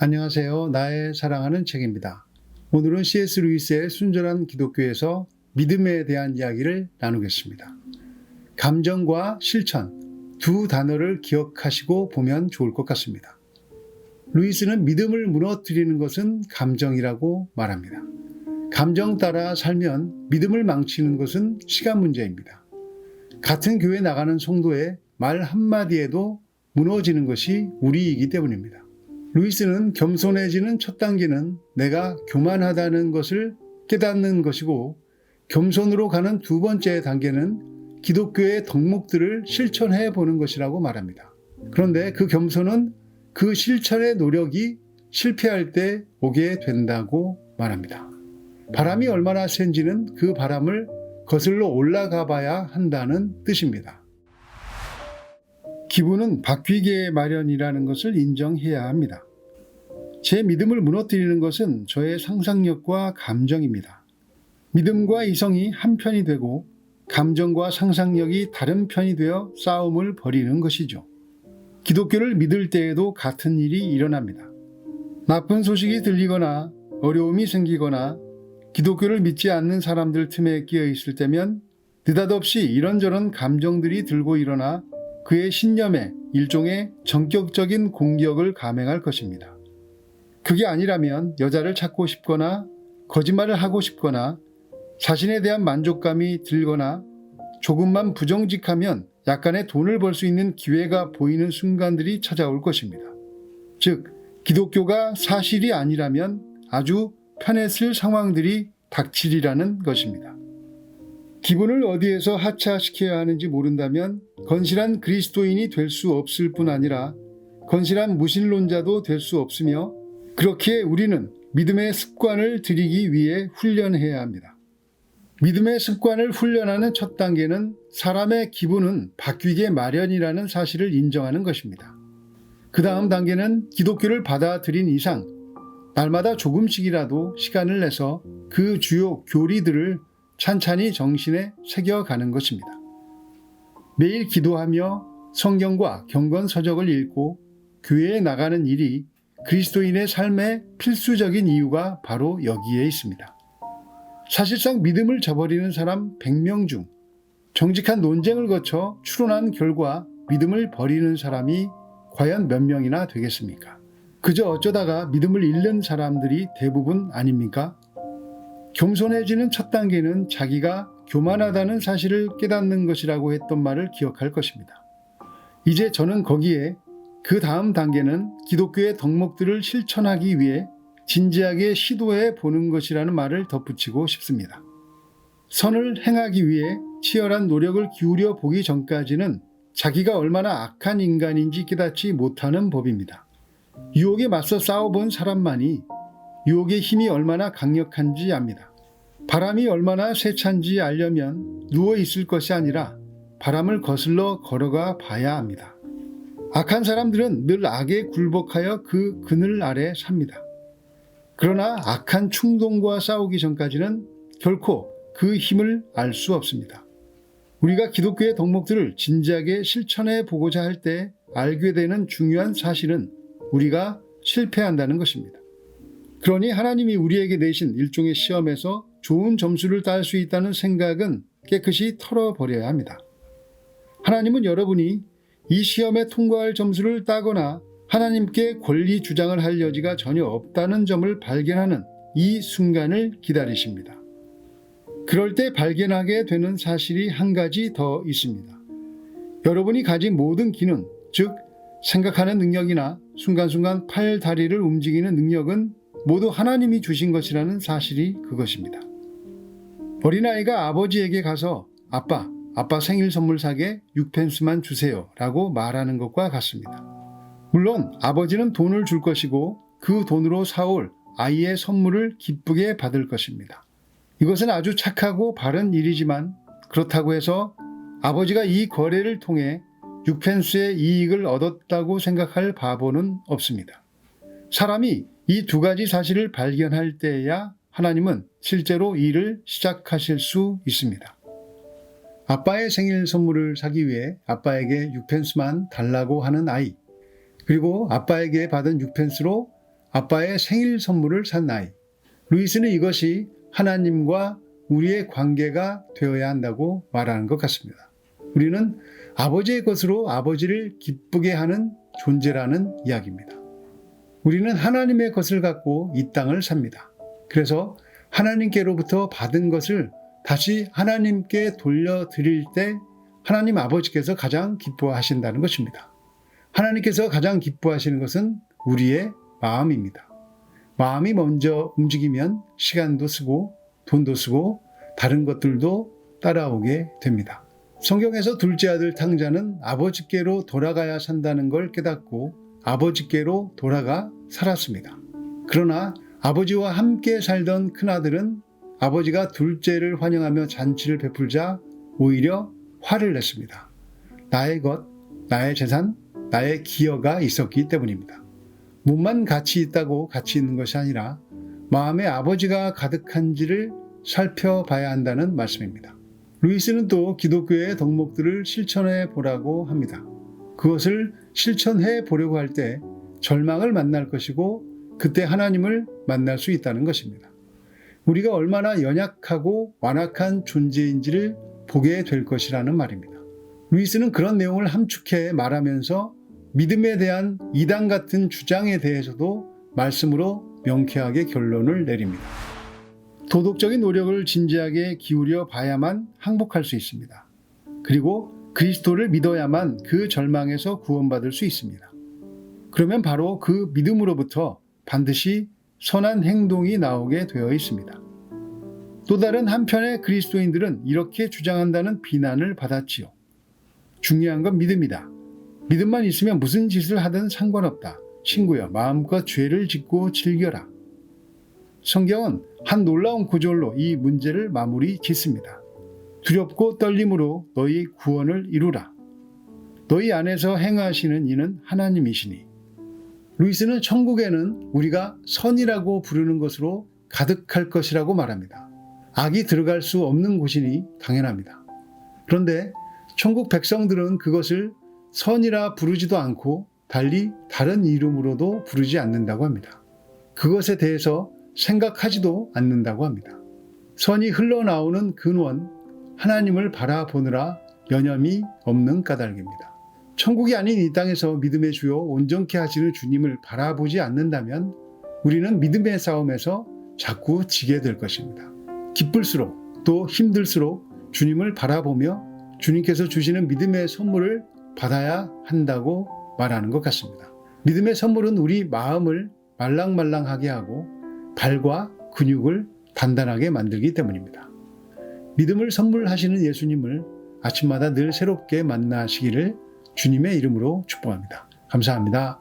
안녕하세요. 나의 사랑하는 책입니다. 오늘은 C.S. 루이스의 순전한 기독교에서 믿음에 대한 이야기를 나누겠습니다. 감정과 실천 두 단어를 기억하시고 보면 좋을 것 같습니다. 루이스는 믿음을 무너뜨리는 것은 감정이라고 말합니다. 감정 따라 살면 믿음을 망치는 것은 시간 문제입니다. 같은 교회 나가는 성도의 말 한마디에도 무너지는 것이 우리이기 때문입니다. 루이스는 겸손해지는 첫 단계는 내가 교만하다는 것을 깨닫는 것이고, 겸손으로 가는 두 번째 단계는 기독교의 덕목들을 실천해 보는 것이라고 말합니다. 그런데 그 겸손은 그 실천의 노력이 실패할 때 오게 된다고 말합니다. 바람이 얼마나 센지는 그 바람을 거슬러 올라가 봐야 한다는 뜻입니다. 기분은 바뀌게 마련이라는 것을 인정해야 합니다. 제 믿음을 무너뜨리는 것은 저의 상상력과 감정입니다. 믿음과 이성이 한 편이 되고 감정과 상상력이 다른 편이 되어 싸움을 벌이는 것이죠. 기독교를 믿을 때에도 같은 일이 일어납니다. 나쁜 소식이 들리거나 어려움이 생기거나 기독교를 믿지 않는 사람들 틈에 끼어 있을 때면 느닷없이 이런저런 감정들이 들고 일어나 그의 신념에 일종의 전격적인 공격을 감행할 것입니다. 그게 아니라면 여자를 찾고 싶거나 거짓말을 하고 싶거나 자신에 대한 만족감이 들거나 조금만 부정직하면 약간의 돈을 벌 수 있는 기회가 보이는 순간들이 찾아올 것입니다. 즉, 기독교가 사실이 아니라면 아주 편했을 상황들이 닥치리라는 것입니다. 기분을 어디에서 하차시켜야 하는지 모른다면 건실한 그리스도인이 될 수 없을 뿐 아니라 건실한 무신론자도 될 수 없으며, 그렇기에 우리는 믿음의 습관을 들이기 위해 훈련해야 합니다. 믿음의 습관을 훈련하는 첫 단계는 사람의 기분은 바뀌게 마련이라는 사실을 인정하는 것입니다. 그 다음 단계는 기독교를 받아들인 이상 날마다 조금씩이라도 시간을 내서 그 주요 교리들을 찬찬히 정신에 새겨가는 것입니다. 매일 기도하며 성경과 경건서적을 읽고 교회에 나가는 일이 그리스도인의 삶의 필수적인 이유가 바로 여기에 있습니다. 사실상 믿음을 저버리는 사람 100명 중 정직한 논쟁을 거쳐 추론한 결과 믿음을 버리는 사람이 과연 몇 명이나 되겠습니까? 그저 어쩌다가 믿음을 잃는 사람들이 대부분 아닙니까? 겸손해지는 첫 단계는 자기가 교만하다는 사실을 깨닫는 것이라고 했던 말을 기억할 것입니다. 이제 저는 거기에 그 다음 단계는 기독교의 덕목들을 실천하기 위해 진지하게 시도해 보는 것이라는 말을 덧붙이고 싶습니다. 선을 행하기 위해 치열한 노력을 기울여 보기 전까지는 자기가 얼마나 악한 인간인지 깨닫지 못하는 법입니다. 유혹에 맞서 싸워본 사람만이 유혹의 힘이 얼마나 강력한지 압니다. 바람이 얼마나 세찬지 알려면 누워 있을 것이 아니라 바람을 거슬러 걸어가 봐야 합니다. 악한 사람들은 늘 악에 굴복하여 그 그늘 아래 삽니다. 그러나 악한 충동과 싸우기 전까지는 결코 그 힘을 알 수 없습니다. 우리가 기독교의 덕목들을 진지하게 실천해 보고자 할 때 알게 되는 중요한 사실은 우리가 실패한다는 것입니다. 그러니 하나님이 우리에게 내신 일종의 시험에서 좋은 점수를 딸 수 있다는 생각은 깨끗이 털어버려야 합니다. 하나님은 여러분이 이 시험에 통과할 점수를 따거나 하나님께 권리 주장을 할 여지가 전혀 없다는 점을 발견하는 이 순간을 기다리십니다. 그럴 때 발견하게 되는 사실이 한 가지 더 있습니다. 여러분이 가진 모든 기능, 즉 생각하는 능력이나 순간순간 팔, 다리를 움직이는 능력은 모두 하나님이 주신 것이라는 사실이 그것입니다. 어린아이가 아버지에게 가서 아빠 생일 선물 사게 6펜스만 주세요 라고 말하는 것과 같습니다. 물론 아버지는 돈을 줄 것이고 그 돈으로 사올 아이의 선물을 기쁘게 받을 것입니다. 이것은 아주 착하고 바른 일이지만 그렇다고 해서 아버지가 이 거래를 통해 6펜스의 이익을 얻었다고 생각할 바보는 없습니다. 사람이 이 두 가지 사실을 발견할 때에야 하나님은 실제로 일을 시작하실 수 있습니다. 아빠의 생일 선물을 사기 위해 아빠에게 6펜스만 달라고 하는 아이, 그리고 아빠에게 받은 6펜스로 아빠의 생일 선물을 산 아이. 루이스는 이것이 하나님과 우리의 관계가 되어야 한다고 말하는 것 같습니다. 우리는 아버지의 것으로 아버지를 기쁘게 하는 존재라는 이야기입니다. 우리는 하나님의 것을 갖고 이 땅을 삽니다. 그래서 하나님께로부터 받은 것을 다시 하나님께 돌려드릴 때 하나님 아버지께서 가장 기뻐하신다는 것입니다. 하나님께서 가장 기뻐하시는 것은 우리의 마음입니다. 마음이 먼저 움직이면 시간도 쓰고 돈도 쓰고 다른 것들도 따라오게 됩니다. 성경에서 둘째 아들 탕자는 아버지께로 돌아가야 산다는 걸 깨닫고 아버지께로 돌아가 살았습니다. 그러나 아버지와 함께 살던 큰아들은 아버지가 둘째를 환영하며 잔치를 베풀자 오히려 화를 냈습니다. 나의 것, 나의 재산, 나의 기여가 있었기 때문입니다. 몸만 같이 있다고 같이 있는 것이 아니라 마음에 아버지가 가득한지를 살펴봐야 한다는 말씀입니다. 루이스는 또 기독교의 덕목들을 실천해 보라고 합니다. 그것을 실천해 보려고 할 때 절망을 만날 것이고 그때 하나님을 만날 수 있다는 것입니다. 우리가 얼마나 연약하고 완악한 존재인지를 보게 될 것이라는 말입니다. 루이스는 그런 내용을 함축해 말하면서 믿음에 대한 이단 같은 주장에 대해서도 말씀으로 명쾌하게 결론을 내립니다. 도덕적인 노력을 진지하게 기울여 봐야만 항복할 수 있습니다. 그리고 그리스도를 믿어야만 그 절망에서 구원받을 수 있습니다. 그러면 바로 그 믿음으로부터 반드시 선한 행동이 나오게 되어 있습니다. 또 다른 한편의 그리스도인들은 이렇게 주장한다는 비난을 받았지요. 중요한 건 믿음이다. 믿음만 있으면 무슨 짓을 하든 상관없다. 친구여, 마음껏 죄를 짓고 즐겨라. 성경은 한 놀라운 구절로 이 문제를 마무리 짓습니다. 두렵고 떨림으로 너희 구원을 이루라. 너희 안에서 행하시는 이는 하나님이시니. 루이스는 천국에는 우리가 선이라고 부르는 것으로 가득할 것이라고 말합니다. 악이 들어갈 수 없는 곳이니 당연합니다. 그런데 천국 백성들은 그것을 선이라 부르지도 않고 달리 다른 이름으로도 부르지 않는다고 합니다. 그것에 대해서 생각하지도 않는다고 합니다. 선이 흘러나오는 근원, 하나님을 바라보느라 여념이 없는 까닭입니다. 천국이 아닌 이 땅에서 믿음의 주요 온전케 하시는 주님을 바라보지 않는다면 우리는 믿음의 싸움에서 자꾸 지게 될 것입니다. 기쁠수록 또 힘들수록 주님을 바라보며 주님께서 주시는 믿음의 선물을 받아야 한다고 말하는 것 같습니다. 믿음의 선물은 우리 마음을 말랑말랑하게 하고 발과 근육을 단단하게 만들기 때문입니다. 믿음을 선물하시는 예수님을 아침마다 늘 새롭게 만나시기를 주님의 이름으로 축복합니다. 감사합니다.